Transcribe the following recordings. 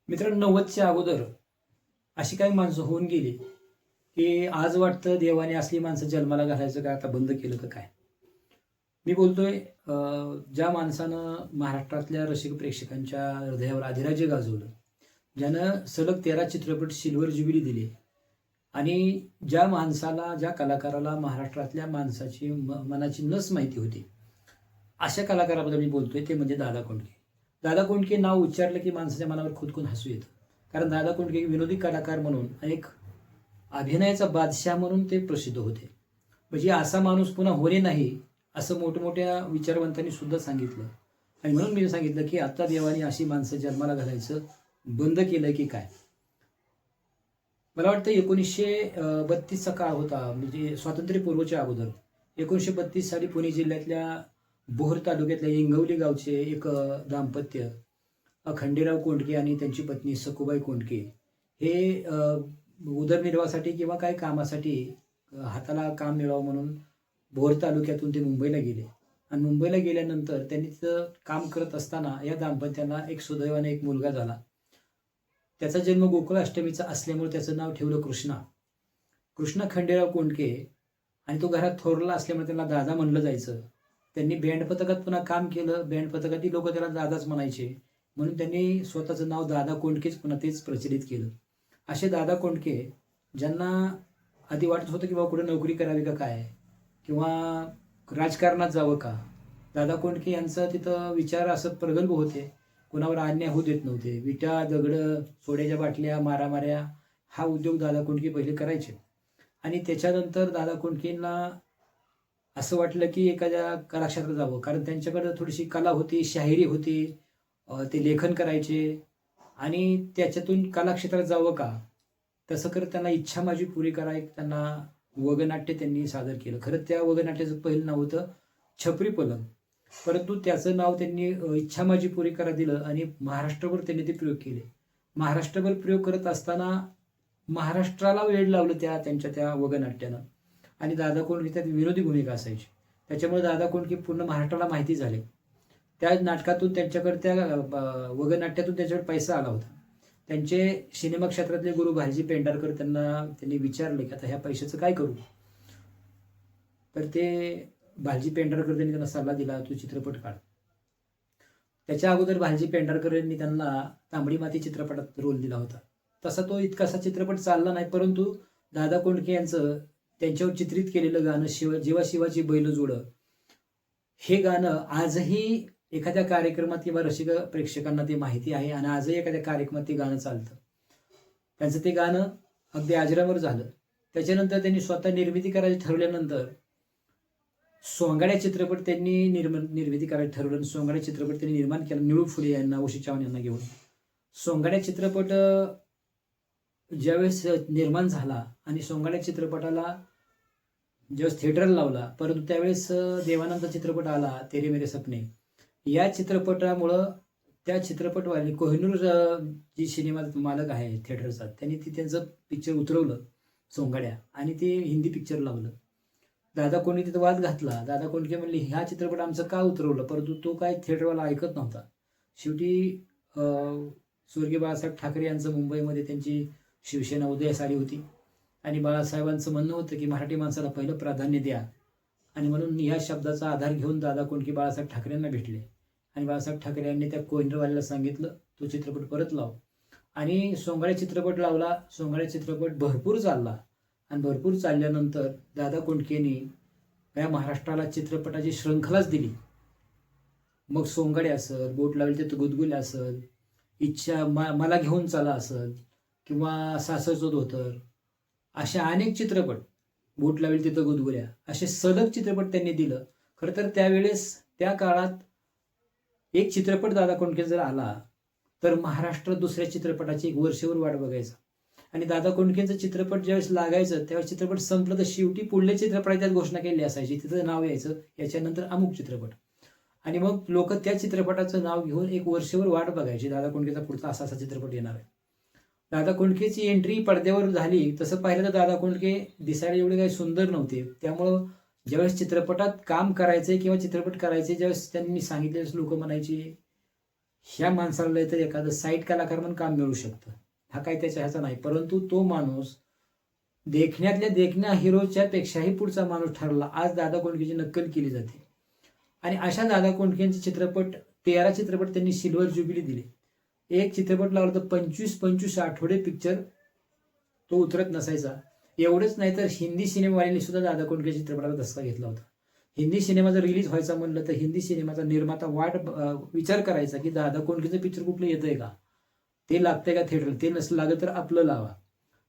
मित्रांनो, 90च्या अगोदर अशी काही माणसं होऊन गेली की आज वाटतं देवाने असली माणसं जन्माला घालायचं काय आता बंद केलं का काय. मी बोलतोय ज्या माणसानं महाराष्ट्रातल्या रसिक प्रेक्षकांच्या हृदयावर अधिराज्य गाजवलं, ज्यानं सलग 13 चित्रपट सिल्वर ज्युबिली दिली आणि ज्या माणसाला, ज्या कलाकाराला महाराष्ट्रातल्या माणसाची मनाची नस माहिती होती, अशा कलाकाराबद्दल मी बोलतोय, ते म्हणजे दादा कोंडके. दादा कोंडके नाव उच्चारलं की माणसाच्या मनावर खुदकून हसू येतं. कारण दादा कोंडके विनोदी कलाकार म्हणून आणि एक अभिनयाचा बादशाह म्हणून ते प्रसिद्ध होते. म्हणजे असा माणूस पुन्हा होणे नाही, असं मोठमोठ्या विचारवंतांनी सुद्धा सांगितलं. आणि म्हणून मी सांगितलं की आता देवाने अशी माणसं जन्माला घालायचं बंद केलं की काय. मला वाटतं 1932चा काळ होता, म्हणजे स्वातंत्र्यपूर्वच्या अगोदर. 1932 साली पुणे जिल्ह्यातल्या भोर तालुक्यातल्या इंगवली गावचे एक दाम्पत्य, खंडेराव कोंडके आणि त्यांची पत्नी सखुबाई कोंडके, हे उदरनिर्वाहासाठी किंवा काही कामासाठी हाताला काम मिळावं म्हणून भोर तालुक्यातून ते मुंबईला गेले. आणि मुंबईला गेल्यानंतर त्यांनी तिथं काम करत असताना या दाम्पत्यांना एक सुदैवाने एक मुलगा झाला. त्याचा जन्म गोकुळाष्टमीचा असल्यामुळे त्याचं नाव ठेवलं कृष्णा. कृष्णा खंडेराव कोंडके. आणि तो घरात थोरला असल्यामुळे त्याला दादा म्हणलं जायचं. त्यांनी बँड पथकात पुन्हा काम केलं. बँड पथकातही लोक त्याला दादाच म्हणायचे, म्हणून त्यांनी स्वतःचं नाव दादा कोंडकेच पुन्हा तेच प्रचलित केलं. असे दादा कोंडके, ज्यांना आधी वाटत होतं की बाबा कुठे नोकरी करावी का काय, किंवा राजकारणात जावं का. दादा कोंडके यांचं तिथं विचार असं प्रगल्भ होते. कुणावर अन्याय होऊ देत नव्हते. विटा, दगडं, सोड्याच्या बाटल्या, मारामाऱ्या हा उद्योग दादा कोंडके पहिले करायचे. आणि त्याच्यानंतर दादा कोंडकेंना असं वाटलं की एखाद्या कलाक्षेत्रात जावं, कारण त्यांच्याकडं थोडीशी कला होती, शाहिरी होती, ते लेखन करायचे आणि त्याच्यातून कलाक्षेत्रात जावं का. तसं करत त्यांना इच्छा माझी पुरी करा एक त्यांना वगनाट्य त्यांनी सादर केलं. खरं त्या वगनाट्याचं पहिलं नाव होतं छपरी पलंग, परंतु त्याचं नाव त्यांनी इच्छा माझी पुरी करा दिलं आणि महाराष्ट्रभर त्यांनी ते प्रयोग केले. महाराष्ट्रभर प्रयोग करत असताना महाराष्ट्राला वेड लावलं त्यांच्या त्या वगनाट्यानं. आणि दादा कोंडके त्यात विनोदी भूमिका असायची, त्याच्यामुळे दादा कोंडके पूर्ण महाराष्ट्राला माहिती झाले. त्या नाटकातून त्यांच्याकडे, त्या वगनाट्यातून त्यांच्याकडे पैसा आला होता. त्यांचे सिनेमा क्षेत्रातले गुरु भालजी पेंढारकर त्यांनी विचारले की आता ह्या पैशाचं काय करू. तर ते भालजी पेंढारकर त्यांनी त्यांना सल्ला दिला, तू चित्रपट काढ. त्याच्या अगोदर भालजी पेंढारकर यांनी त्यांना तांबडी माती चित्रपटात रोल दिला होता. तसा तो इतकासा चित्रपट चालला नाही, परंतु दादा कोंडके यांचं त्यांच्यावर चित्रित केलेलं गाणं जेव्हा शिवाची बैल जोडं, हे गाणं आजही एखाद्या कार्यक्रमात किंवा रसिक प्रेक्षकांना ते माहिती आहे आणि आजही एखाद्या कार्यक्रमात ते गाणं चालतं. त्यांचं ते गाणं अगदी अजरामर झालं. त्याच्यानंतर त्यांनी स्वतः निर्मिती करायची ठरवल्यानंतर सोंगाड्या चित्रपट त्यांनी निर्मिती करायचं ठरवलं. सोंगाड्या चित्रपट त्यांनी निर्माण केला, निळू फुले यांना, उषी चव्हाण यांना घेऊन. सोंगाड्या चित्रपट ज्यावेळेस निर्माण झाला आणि सोंगाड्या चित्रपटाला ज्यावेळेस थिएटरला लावला, परंतु त्यावेळेस देवानंद चित्रपट आला, तेरे मेरे सपने. या चित्रपटामुळं त्या चित्रपटवाले कोहिनूर जी सिनेमा मालक आहे थिएटरचा, त्यांनी त्यांचं पिक्चर उतरवलं सोंगाड्या आणि ते हिंदी पिक्चर लावलं. दादा कोंडके तिथं वाद घातला. दादा कोंडके म्हणले ह्या चित्रपट आमचं का उतरवलं, परंतु तो काय थिएटरवाला ऐकत नव्हता. शेवटी स्वर्गीय बाळासाहेब ठाकरे यांचं मुंबईमध्ये त्यांची शिवसेना उदयास आली होती आणि बाळासाहेबांचं म्हणणं होतं की मराठी माणसाला पहिलं प्राधान्य द्या. आणि म्हणून ह्या शब्दाचा आधार घेऊन दादा कोंडके बाळासाहेब ठाकरेंना भेटले आणि बाळासाहेब ठाकरे यांनी त्या कोहिनूरवाल्याला सांगितलं तो चित्रपट परत लाव. आणि सोंगाड्या चित्रपट लावला. सोंगाड्या चित्रपट भरपूर चालला आणि भरपूर चालल्यानंतर दादा कोंडकेंनी या महाराष्ट्राला चित्रपटाची शृंखलाच दिली. मग सोंगाडे असेल, बोट लावेल तिथं गुदगुल्या असेल, इच्छा मला घेऊन चला असेल, किंवा सासरचं धोतर, अशा अनेक चित्रपट, बोट लावेल तिथं गुदगुल्या, असे सलग चित्रपट त्यांनी दिलं. खरं तर त्यावेळेस त्या काळात एक चित्रपट दादा कोंडके जर आला तर महाराष्ट्र दुसऱ्या चित्रपटाची एक वर्षभर वाट बघायचा. आणि दादा कोंडकेंचं चित्रपट ज्यावेळेस लागायचं त्यावेळेस चित्रपट संपलं तर शेवटी पुढल्या चित्रपटात त्यात घोषणा केली असायची, तिथं नाव यायचं याच्यानंतर अमुक चित्रपट. आणि मग लोक त्या चित्रपटाचं नाव घेऊन एक वर्षभर वाट बघायची, दादा कोंडकेचा पुढचा असा असा चित्रपट येणार आहे. दादा कोंडकेची एंट्री पडद्यावर झाली तसं पाहिलं तर दादा कोंडके दिसायला एवढे काही सुंदर नव्हते. त्यामुळं ज्यावेळेस चित्रपटात काम करायचे किंवा चित्रपट करायचे, ज्यावेळेस त्यांनी सांगितले लोक म्हणायचे ह्या माणसाला लय तर एखादं साईट कलाकार म्हणून काम मिळू शकतं, हा काही त्याच्या ह्याचा नाही. परंतु तो माणूस देखण्यातल्या देखण्या हिरोच्या पेक्षाही पुढचा माणूस ठरला. आज दादा कोंडकेची नक्कल केली जाते आणि अशा दादा कोंडकेंचे चित्रपट 13 चित्रपट त्यांनी सिल्वर ज्युबिली दिले. एक चित्रपट लावला तर 25 आठवडे पिक्चर तो उतरत नसायचा. एवढंच नाही तर हिंदी सिनेमावाल्यांनी सुद्धा दादा कोंडके चित्रपटाला धसका घेतला होता. हिंदी सिनेमा जर रिलीज व्हायचा म्हणलं तर हिंदी सिनेमाचा निर्माता विचार करायचा की दादा कोंडकेचं पिक्चर कुठलं येतंय का, ते लागतंय का थिएटर, ते नसलं लागत तर आपलं लावा.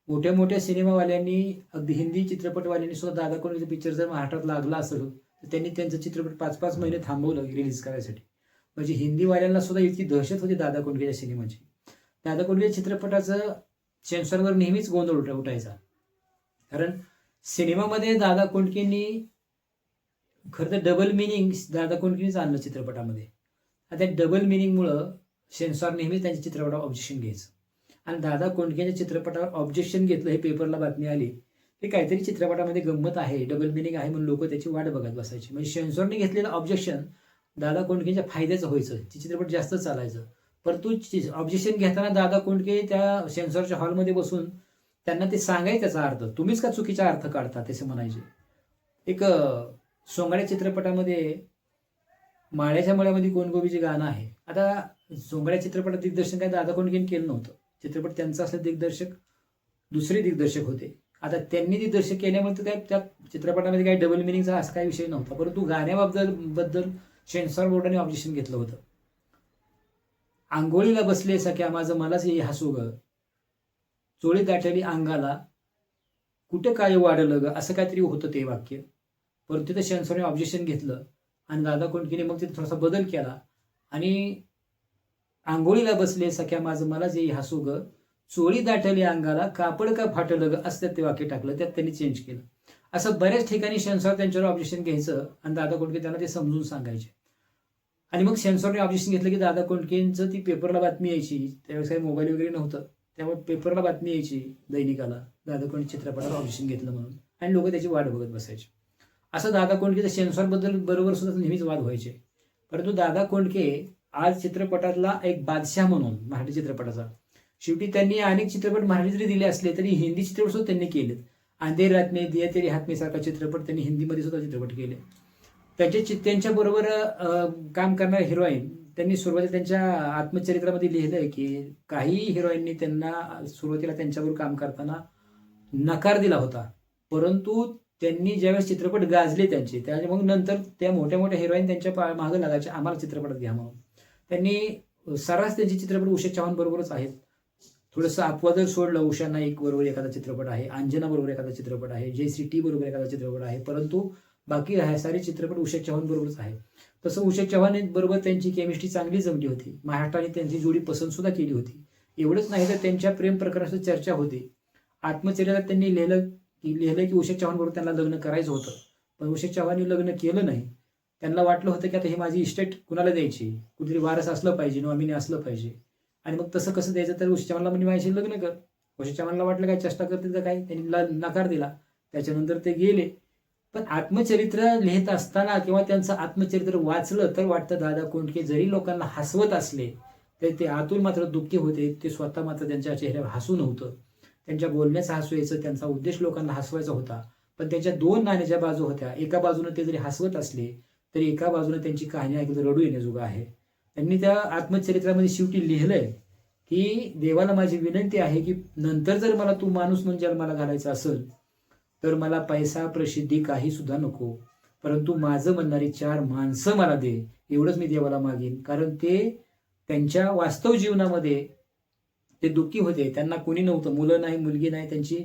मोठ्या मोठ्या सिनेमावाल्यांनी अगदी हिंदी चित्रपटवाल्यांनी सुद्धा दादा कोंडकेचं पिक्चर जर महाराष्ट्रात लागला असेल तर त्यांनी त्यांचं चित्रपट 5-5 महिने थांबवलं रिलीज करायसाठी. म्हणजे हिंदीवाल्यांना सुद्धा इतकी दहशत होती दादा कोंडकेच्या सिनेमाची. दादा कोंडके चित्रपटाचं सेन्सॉरवर नेहमीच गोंधळ उठायचा. कारण सिनेमामध्ये दादा कोंडकेंनी खरं तर डबल मिनिंग दादा कोंडकेंनीच आणलं चित्रपटामध्ये. आणि त्या डबल मिनिंगमुळं सेन्सॉर नेहमीच त्यांच्या चित्रपटावर ऑब्जेक्शन घ्यायचं. आणि दादा कोंडकेंच्या चित्रपटावर ऑब्जेक्शन घेतलं, हे पेपरला बातमी आली की काहीतरी चित्रपटामध्ये गंमत आहे, डबल मिनिंग आहे म्हणून लोक त्याची वाट बघत बसायची. म्हणजे सेन्सॉरने घेतलेलं ऑब्जेक्शन दादा कोंडकेंच्या फायद्याचं व्हायचं, चित्रपट जास्त चालायचं. परंतु ऑब्जेक्शन घेताना दादा कोंडके त्या सेन्सॉरच्या हॉलमध्ये बसून त्यांना ते सांगायचं त्याचा अर्थ, तुम्हीच का चुकीचा अर्थ काढता तसे म्हणायचे. एक सोंगाड्या चित्रपटामध्ये माळ्याच्या मळ्यामध्ये गोविंदचे गाणं आहे. आता सोंगाड्या चित्रपटात दिग्दर्शन काय दादा कोंडकेंनी केलं नव्हतं, चित्रपट त्यांचा असं दिग्दर्शक दुसरे दिग्दर्शक होते. आता त्यांनी दिग्दर्शक केल्यामुळे तर त्या चित्रपटामध्ये काही डबल मिनिंगचा असा काही विषय नव्हता. परंतु गाण्याबद्दल सेन्सॉर बोर्डाने ऑब्जेक्शन घेतलं होतं. आंघोळीला बसले सख्या माझं मलाच ये हसू ग, चोळी दाटली अंगाला कुठे काय वाढलं ग, असं काहीतरी होतं ते वाक्य. परंतु तिथं सेन्सॉरने ऑब्जेक्शन घेतलं आणि दादा कोंडकेने मग तिथे थोडासा बदल केला आणि आंघोळीला बसले सख्या माझं मलाच ये हसू ग, चोळी दाटली अंगाला कापड का फाटलं ग, असं ते वाक्य टाकलं, त्यात त्यांनी चेंज केलं. असं बऱ्याच ठिकाणी सेन्सॉर त्यांच्यावर ऑब्जेक्शन घ्यायचं आणि दादा कोंडके त्यांना ते समजून सांगायचे. आणि मग सेन्सॉरने ऑब्जेक्शन घेतलं की दादा कोंडकेंचं ती पेपरला बातमी यायची. त्यावेळेस काही मोबाईल वगैरे नव्हतं, त्यामुळे पेपरला बातमी यायची दैनिकाला दादा कोंडके चित्रपटाला ऑब्जेक्शन घेतलं म्हणून, आणि लोक त्याची वाट बघत बसायचे. असं दादा कोंडकेच्या सेन्सॉरबद्दल बरोबर सुद्धा नेहमीच वाद व्हायचे. परंतु दादा कोंडके आज चित्रपटातला एक बादशाह म्हणून मराठी चित्रपटाचा, शेवटी त्यांनी अनेक चित्रपट मराठी जरी दिले असले तरी हिंदी चित्रपट सुद्धा त्यांनी केलेत. अंधेर रात में दिया तेरे हात में सारखा चित्रपट त्यांनी हिंदीमध्ये सुद्धा चित्रपट केले. त्यांच्याबरोबर काम करणारे हिरोईन त्यांनी सुरुवातीला त्यांच्या आत्मचरित्रामध्ये लिहिलंय की काही हिरोईननी त्यांना सुरुवातीला त्यांच्याबरोबर काम करताना नकार दिला होता, परंतु त्यांनी ज्यावेळेस चित्रपट गाजले त्यांचे, त्यामुळे मग नंतर त्या मोठ्या मोठ्या हिरोईन त्यांच्या मागं लागायचे आम्हाला चित्रपटात घ्या म्हणून. त्यांनी सर्रास त्यांचे चित्रपट उषा चव्हाण बरोबरच आहेत. थोडंसं अपवाद जर सोडलं, उषा नाईक बरोबर एखादा चित्रपट आहे, अंजना बरोबर एखादा चित्रपट आहे, जयश्री टी बरोबर एखादा चित्रपट आहे, परंतु बाकी ह्या सारे चित्रपट उषा चव्हाण बरोबरच आहे. तसं उषा चव्हाण बरोबर त्यांची केमिस्ट्री चांगली जमली होती. महाराष्ट्राने त्यांची जोडी पसंत सुद्धा केली होती. एवढंच नाही तर त्यांच्या प्रेम प्रकरणाची चर्चा होती. आत्मचरित्रात त्यांनी लिहिलं की उषा चव्हाण बरोबर त्यांना लग्न करायचं होतं, पण उषा चव्हाणने लग्न केलं नाही. त्यांना वाटलं होतं की आता हे माझी इस्टेट कुणाला द्यायची, कुठेतरी वारस असलं पाहिजे, नॉमिनी असलं पाहिजे. आणि मग तसं कसं द्यायचं, तर उषा चव्हाणला म्हणजे माझ्याशी लग्न कर. उषा चव्हाणला वाटलं काय चेष्टा करतील तर काय, त्यांनी नकार दिला. त्याच्यानंतर ते गेले. पण आत्मचरित्र लिहित असताना किंवा त्यांचं आत्मचरित्र वाचलं तर वाटतं दादा कोंडके जरी लोकांना हसवत असले तर ते आतून मात्र दुःखी होते. ते स्वतः मात्र त्यांच्या चेहऱ्यावर हसू नव्हतं. त्यांच्या बोलण्याचं हसू यायचं, त्यांचा उद्देश लोकांना हसवायचा होता. पण त्याच्या दोन नाण्याच्या बाजू होत्या. एका बाजूने ते जरी हसवत असले तरी एका बाजूने त्यांची कहाणी ऐकलं रडू येण्याजोगं आहे. त्यांनी त्या आत्मचरित्रामध्ये शेवटी लिहिलंय की देवाला माझी विनंती आहे की नंतर जर मला तू माणूस म्हणून जन्माला घालायचा असेल तर मला पैसा प्रसिद्धी काही सुद्धा नको, परंतु माझं म्हणणारी 4 माणसं मला दे, एवढंच मी देवाला मागेन. कारण ते त्यांच्या वास्तव जीवनामध्ये ते दुःखी होते. त्यांना कोणी नव्हतं, मुलं नाही, मुलगी नाही. त्यांची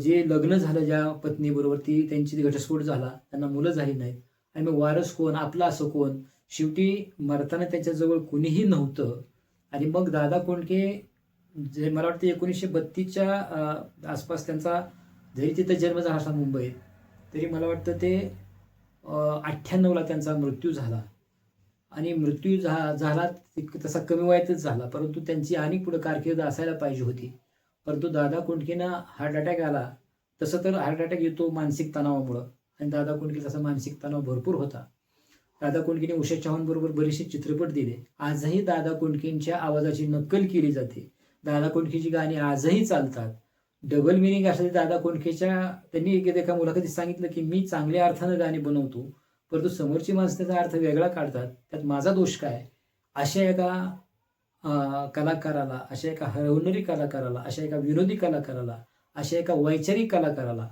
जे लग्न झालं ज्या पत्नीबरोबर त्यांची घटस्फोट झाला, त्यांना मुलं झाली नाहीत. आणि मग वारस कोण, आपला असं कोण, शेवटी मरताना त्यांच्याजवळ कुणीही नव्हतं. आणि मग दादा कोंडके जे मला वाटतं 1932च्या आसपास त्यांचा जरी तिथं जन्म झाला असा मुंबईत, तरी मला वाटतं ते 98ला त्यांचा मृत्यू झाला. आणि मृत्यू झाला तसा कमी वयातच झाला, परंतु त्यांची आणि पुढे कारकीर्द असायला पाहिजे होती. परंतु दादा कोंडकेंना हार्ट अटॅक आला. तसं तर हार्ट अटॅक येतो मानसिक तणावामुळं, आणि दादा कोंडके तसा मानसिक तणाव भरपूर होता. दादा कोंडकेने उषा चव्हाण बरोबर बरेचसे चित्रपट दिले. आजही दादा कोंडकेंच्या आवाजाची नक्कल केली जाते. दादा कोंडकेची गाणी आजही चालतात. डबल मिनिंग असेल दादा कोंडकेच्या, त्यांनी एका मुलाखतीत सांगितलं की मी चांगल्या अर्थानं गाणी बनवतो, परंतु समोरची माणसं त्याचा अर्थ वेगळा काढतात, त्यात माझा दोष काय? अशा एका कलाकाराला, अशा एका हरवणारी कलाकाराला, अशा एका विनोदी कलाकाराला, अशा एका वैचारिक कलाकाराला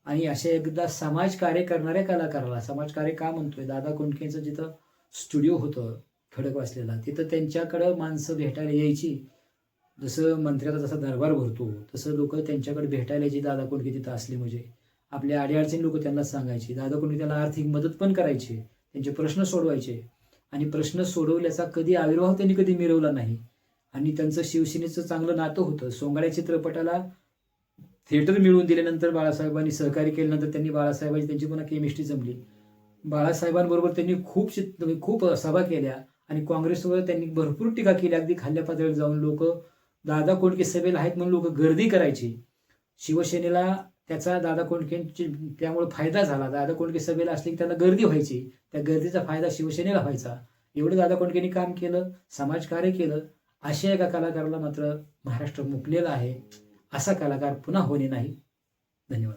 आणि अशा एकदा समाजकार्य करणाऱ्या कलाकाराला, समाजकार्य का म्हणतोय, दादा कोंडकेंचं जिथं स्टुडिओ होतं खडकवासलेला, तिथं त्यांच्याकडं माणसं भेटायला यायची. जसं मंत्र्याचा जसा दरबार भरतो तसं लोक त्यांच्याकडे भेटायला यायची दादा कोंडके तिथं असले म्हणजे. आपल्या अडीअडचणी लोक त्यांना सांगायचे. दादा कोंडके त्याला आर्थिक मदत पण करायचे, त्यांचे प्रश्न सोडवायचे आणि प्रश्न सोडवल्याचा कधी आविर्भाव त्यांनी कधी मिळवला नाही. आणि त्यांचं शिवसेनेचं चांगलं नातं होतं. सोंगाड्या चित्रपटाला थिएटर मिळवून दिल्यानंतर बाळासाहेबांनी सहकार्य केल्यानंतर त्यांनी बाळासाहेबांची त्यांची पुन्हा केमिस्ट्री जमली. बाळासाहेबांबरोबर त्यांनी खूप सभा केल्या आणि काँग्रेसवर त्यांनी भरपूर टीका केली. अगदी खाल्ल्या पातळीवर जाऊन लोक दादा कोंडके सभेला आहेत म्हणून लोक गर्दी करायची. शिवसेनेला त्याचा दादा कोंडकेंची त्यामुळे फायदा झाला. दादा कोंडके सभेला असले की त्याला गर्दी व्हायची, त्या गर्दीचा फायदा शिवसेनेला व्हायचा. एवढं दादा कोंडकेंनी काम केलं, समाजकार्य केलं. अशा एका कलाकाराला मात्र महाराष्ट्र मुकलेला आहे. असा कलाकार पुन्हा होणे नाही. धन्यवाद.